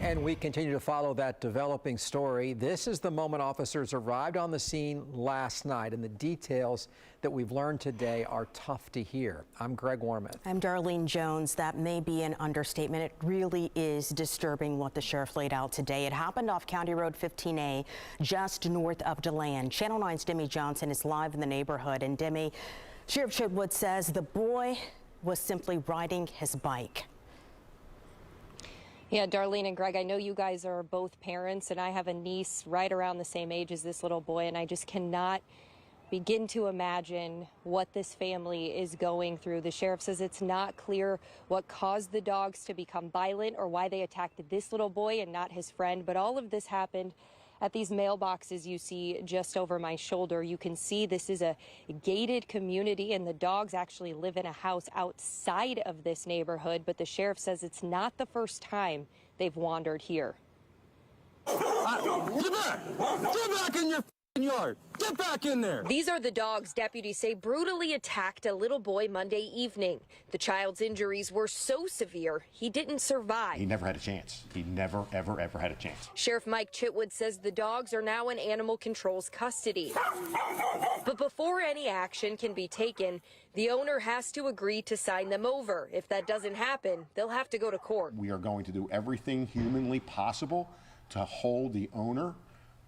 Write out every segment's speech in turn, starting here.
And we continue to follow that developing story. This is the moment officers arrived on the scene last night, and the details that we've learned today are tough to hear. I'm Greg Warman. I'm Darlene Jones. That may be an understatement. It really is disturbing what the sheriff laid out today. It happened off County Road 15A, just north of DeLand. Channel 9's Demi Johnson is live in the neighborhood. And Demi, Sheriff Chitwood says the boy was simply riding his bike. Yeah, Darlene and Greg, I know you guys are both parents, and I have a niece right around the same age as this little boy, and I just cannot begin to imagine what this family is going through. The sheriff says it's not clear what caused the dogs to become violent or why they attacked this little boy and not his friend, but all of this happened at these mailboxes you see just over my shoulder. You can see this is a gated community, and the dogs actually live in a house outside of this neighborhood, but the sheriff says it's not the first time they've wandered here. Get back! Get back in your yard! Get back in there! These are the dogs deputies say brutally attacked a little boy Monday evening. The child's injuries were so severe, he didn't survive. He never had a chance. He never, ever, ever had a chance. Sheriff Mike Chitwood says the dogs are now in animal control's custody. But before any action can be taken, the owner has to agree to sign them over. If that doesn't happen, they'll have to go to court. We are going to do everything humanly possible to hold the owner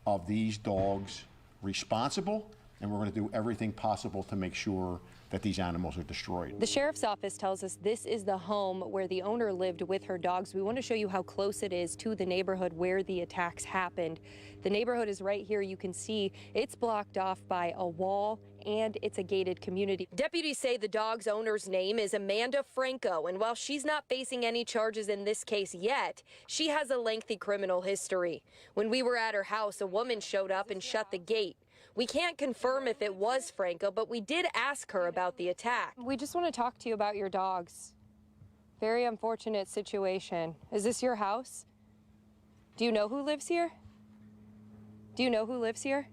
of these dogs responsible, and we're going to do everything possible to make sure that these animals are destroyed. The sheriff's office tells us this is the home where the owner lived with her dogs. We want to show you how close it is to the neighborhood where the attacks happened. The neighborhood is right here. You can see it's blocked off by a wall, and it's a gated community. Deputies say the dog's owner's name is Amanda Franco, and while she's not facing any charges in this case yet, she has a lengthy criminal history. When we were at her house, a woman showed up and shut the gate. We can't confirm if it was Franco, but we did ask her about the attack. We just want to talk to you about your dogs. Very unfortunate situation. Is this your house? Do you know who lives here? Do you know who lives here?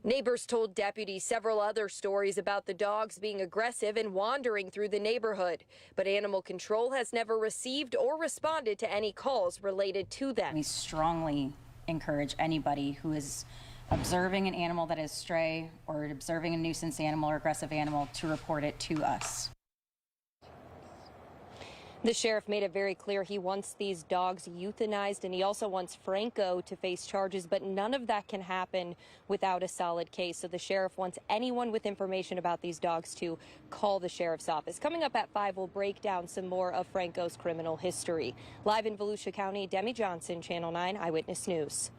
Neighbors told deputies several other stories about the dogs being aggressive and wandering through the neighborhood, but animal control has never received or responded to any calls related to them. We strongly encourage anybody who is observing an animal that is stray or observing a nuisance animal or aggressive animal to report it to us. The sheriff made it very clear he wants these dogs euthanized, and he also wants Franco to face charges, but none of that can happen without a solid case. So the sheriff wants anyone with information about these dogs to call the sheriff's office. Coming up at 5, we'll break down some more of Franco's criminal history. Live in Volusia County, Demi Johnson, Channel 9 Eyewitness News.